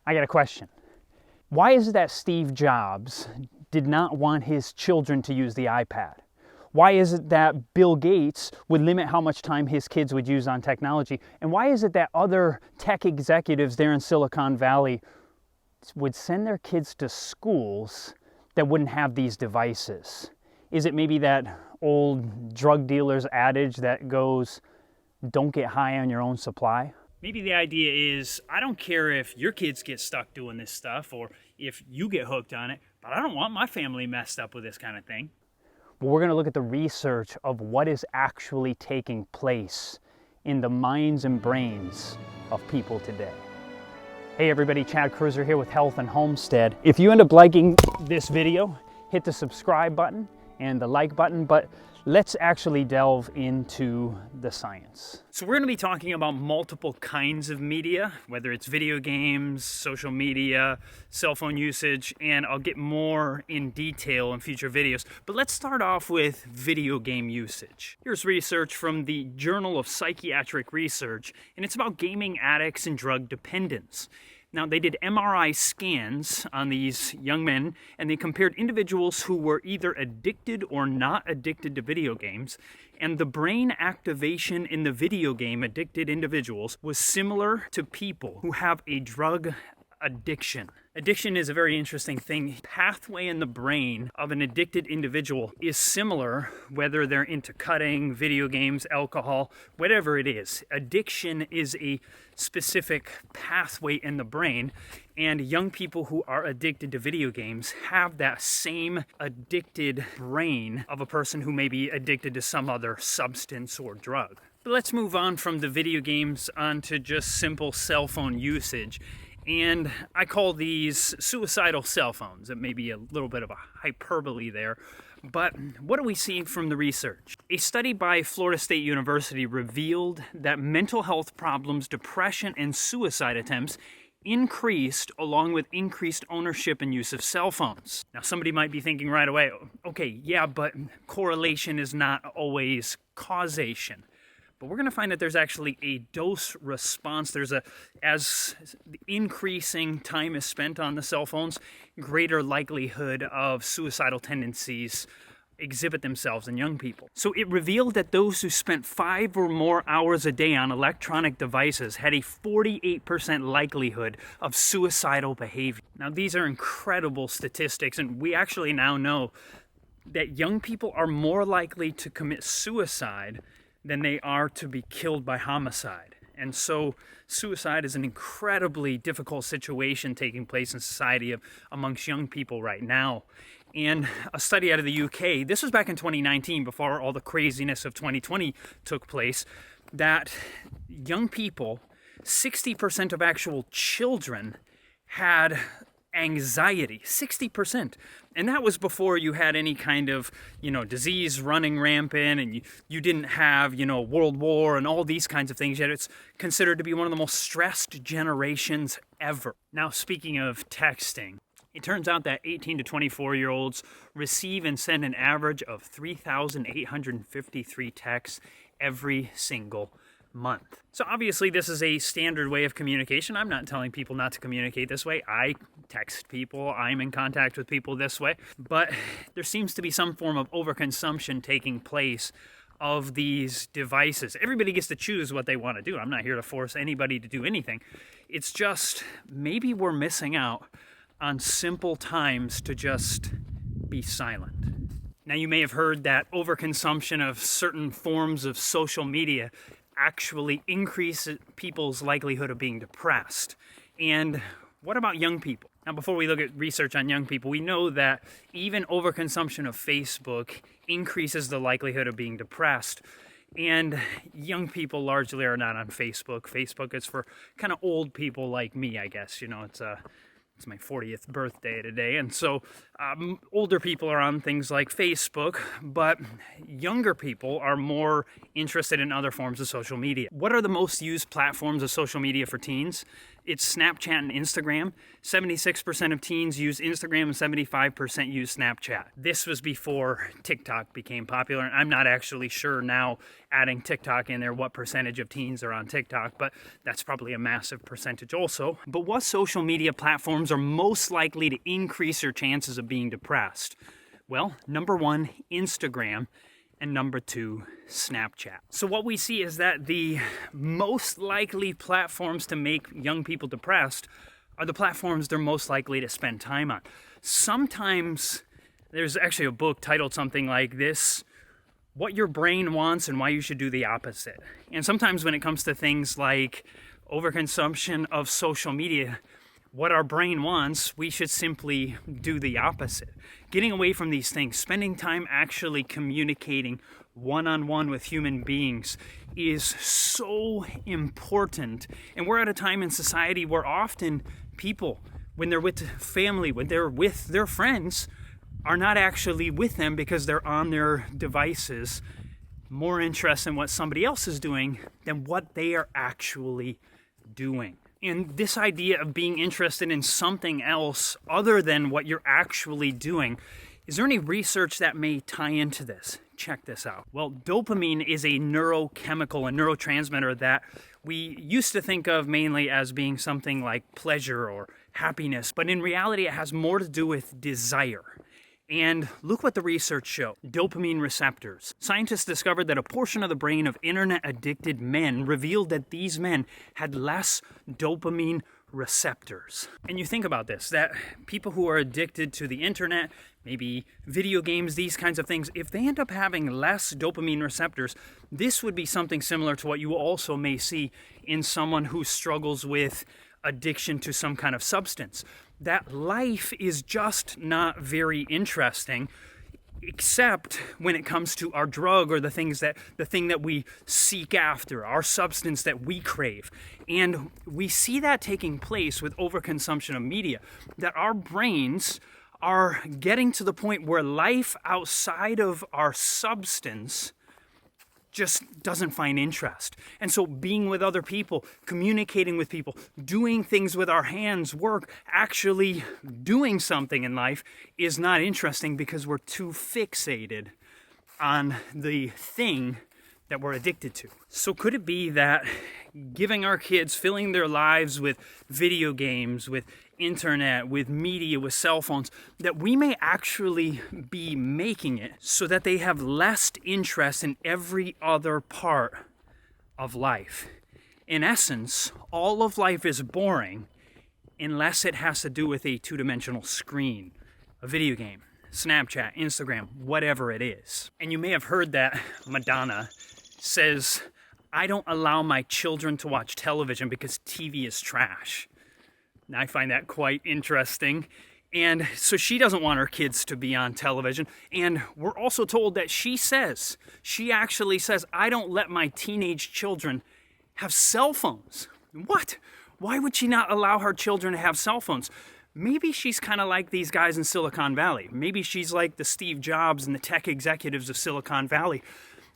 I got a question. Why is it that Steve Jobs did not want his children to use the iPad? Why is it that Bill Gates would limit how much time his kids would use on technology? And why is it that other tech executives there in Silicon Valley would send their kids to schools that wouldn't have these devices? Is it maybe that old drug dealer's adage that goes, don't get high on your own supply? Maybe the idea is, I don't care if your kids get stuck doing this stuff or if you get hooked on it, but I don't want my family messed up with this kind of thing. Well, we're going to look at the research of what is actually taking place in the minds and brains of people today. Hey everybody, Chad Cruiser here with Health and Homestead. If you end up liking this video, hit the subscribe button and the like button, but let's actually delve into the science. So we're going to be talking about multiple kinds of media, whether it's video games, social media, cell phone usage, and I'll get more in detail in future videos. But let's start off with video game usage. Here's research from the Journal of Psychiatric Research, and it's about gaming addicts and drug dependence. Now, they did MRI scans on these young men, and they compared individuals who were either addicted or not addicted to video games, and the brain activation in the video game addicted individuals was similar to people who have a drug addiction. Addiction is a very interesting thing. The pathway in the brain of an addicted individual is similar whether they're into cutting, video games, alcohol, whatever it is. Addiction is a specific pathway in the brain, and young people who are addicted to video games have that same addicted brain of a person who may be addicted to some other substance or drug. But let's move on from the video games onto just simple cell phone usage. And I call these suicidal cell phones. It may be a little bit of a hyperbole there, but what do we see from the research? A study by Florida State University revealed that mental health problems, depression, and suicide attempts increased along with increased ownership and use of cell phones. Now, somebody might be thinking right away, okay, yeah, but correlation is not always causation. But we're going to find that there's actually a dose response. As the increasing time is spent on the cell phones, greater likelihood of suicidal tendencies exhibit themselves in young people. So it revealed that those who spent 5 or more hours a day on electronic devices had a 48% likelihood of suicidal behavior. Now, these are incredible statistics, and we actually now know that young people are more likely to commit suicide than they are to be killed by homicide. And so suicide is an incredibly difficult situation taking place in society amongst young people right now. And a study out of the UK, this was back in 2019 before all the craziness of 2020 took place, that young people, 60% of actual children had anxiety, 60%. And that was before you had any kind of, disease running rampant, and you didn't have, World War and all these kinds of things, yet it's considered to be one of the most stressed generations ever. Now, speaking of texting, it turns out that 18 to 24-year-olds receive and send an average of 3,853 texts every single month. So obviously this is a standard way of communication. I'm not telling people not to communicate this way. I text people, I'm in contact with people this way, but there seems to be some form of overconsumption taking place of these devices. Everybody gets to choose what they want to do. I'm not here to force anybody to do anything. It's just maybe we're missing out on simple times to just be silent. Now, you may have heard that overconsumption of certain forms of social media actually increase people's likelihood of being depressed. And what about young people? Now, before we look at research on young people, we know that even overconsumption of Facebook increases the likelihood of being depressed. And young people largely are not on Facebook. Facebook is for kind of old people like me, I guess. It's my 40th birthday today, and so older people are on things like Facebook, but younger people are more interested in other forms of social media. What are the most used platforms of social media for teens? It's Snapchat and Instagram. 76% of teens use Instagram and 75% use Snapchat. This was before TikTok became popular, and I'm not actually sure now, adding TikTok in there, what percentage of teens are on TikTok, but that's probably a massive percentage also. But what social media platforms are most likely to increase your chances of being depressed? Well, number 1, Instagram, and number 2, Snapchat. So what we see is that the most likely platforms to make young people depressed are the platforms they're most likely to spend time on. Sometimes there's actually a book titled something like this, What Your Brain Wants and Why You Should Do the Opposite. And sometimes when it comes to things like overconsumption of social media, what our brain wants, we should simply do the opposite. Getting away from these things, spending time actually communicating one-on-one with human beings is so important. And we're at a time in society where often people, when they're with family, when they're with their friends, are not actually with them because they're on their devices, more interested in what somebody else is doing than what they are actually doing. And this idea of being interested in something else other than what you're actually doing, is there any research that may tie into this? Check this out. Well, dopamine is a neurochemical, a neurotransmitter that we used to think of mainly as being something like pleasure or happiness, but in reality it has more to do with desire. And look what the research showed. Dopamine receptors. Scientists discovered that a portion of the brain of internet-addicted men revealed that these men had less dopamine receptors. And you think about this, that people who are addicted to the internet, maybe video games, these kinds of things, if they end up having less dopamine receptors, this would be something similar to what you also may see in someone who struggles with addiction to some kind of substance. That life is just not very interesting, except when it comes to our drug or the thing that we seek after, our substance that we crave. And we see that taking place with overconsumption of media, that our brains are getting to the point where life outside of our substance just doesn't find interest. And so being with other people, communicating with people, doing things with our hands, work, actually doing something in life is not interesting because we're too fixated on the thing that we're addicted to. So could it be that giving our kids, filling their lives with video games, with internet, with media, with cell phones, that we may actually be making it so that they have less interest in every other part of life? In essence, all of life is boring unless it has to do with a two-dimensional screen, a video game, Snapchat, Instagram, whatever it is. And you may have heard that Madonna says, I don't allow my children to watch television because TV is trash. Now, I find that quite interesting. And so she doesn't want her kids to be on television. And we're also told that she actually says, I don't let my teenage children have cell phones. What? Why would she not allow her children to have cell phones? Maybe she's kind of like these guys in Silicon Valley. Maybe she's like the Steve Jobs and the tech executives of Silicon Valley.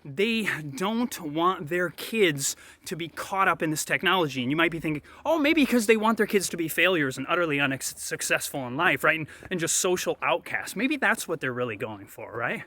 They don't want their kids to be caught up in this technology. And you might be thinking, oh, maybe because they want their kids to be failures and utterly unsuccessful in life, right? And just social outcasts. Maybe that's what they're really going for, right?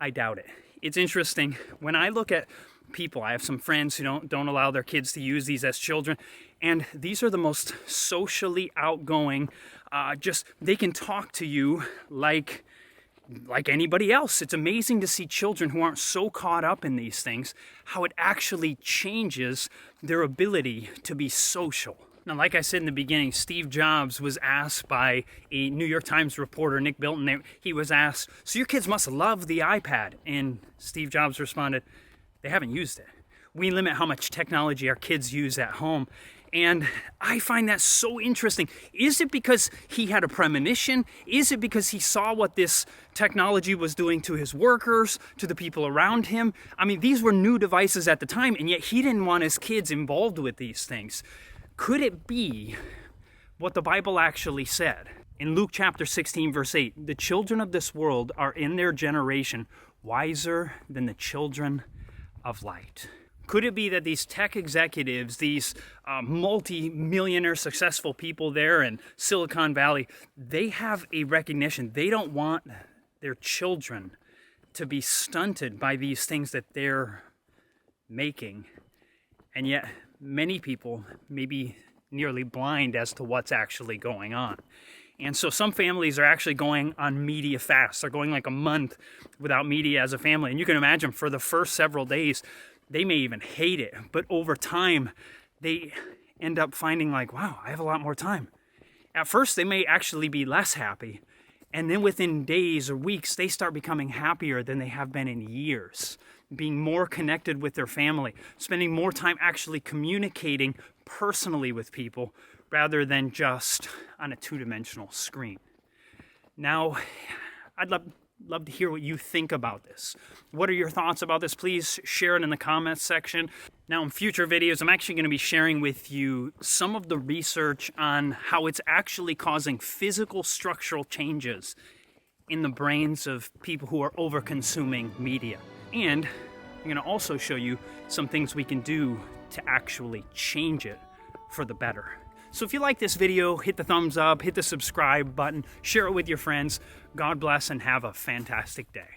I doubt it. It's interesting. When I look at people, I have some friends who don't allow their kids to use these as children. And these are the most socially outgoing. They can talk to you like anybody else. It's amazing to see children who aren't so caught up in these things, how it actually changes their ability to be social. Now, like I said in the beginning, Steve Jobs was asked by a New York Times reporter, Nick Bilton, he was asked, so your kids must love the iPad. And Steve Jobs responded, they haven't used it. We limit how much technology our kids use at home. And I find that so interesting. Is it because he had a premonition? Is it because he saw what this technology was doing to his workers, to the people around him? I mean, these were new devices at the time, and yet he didn't want his kids involved with these things. Could it be what the Bible actually said? In Luke chapter 16, verse 8, the children of this world are in their generation wiser than the children of light. Could it be that these tech executives, these multi-millionaire successful people there in Silicon Valley, they have a recognition. They don't want their children to be stunted by these things that they're making. And yet many people may be nearly blind as to what's actually going on. And so some families are actually going on media fasts. They're going like a month without media as a family. And you can imagine for the first several days, they may even hate it. But over time, they end up finding like, wow, I have a lot more time. At first, they may actually be less happy. And then within days or weeks, they start becoming happier than they have been in years, being more connected with their family, spending more time actually communicating personally with people rather than just on a two-dimensional screen. Now, I'd love to hear what you think about this. What are your thoughts about this? Please share it in the comments section. Now, in future videos, I'm actually going to be sharing with you some of the research on how it's actually causing physical structural changes in the brains of people who are over-consuming media. And I'm going to also show you some things we can do to actually change it for the better. So if you like this video, hit the thumbs up, hit the subscribe button, share it with your friends. God bless and have a fantastic day.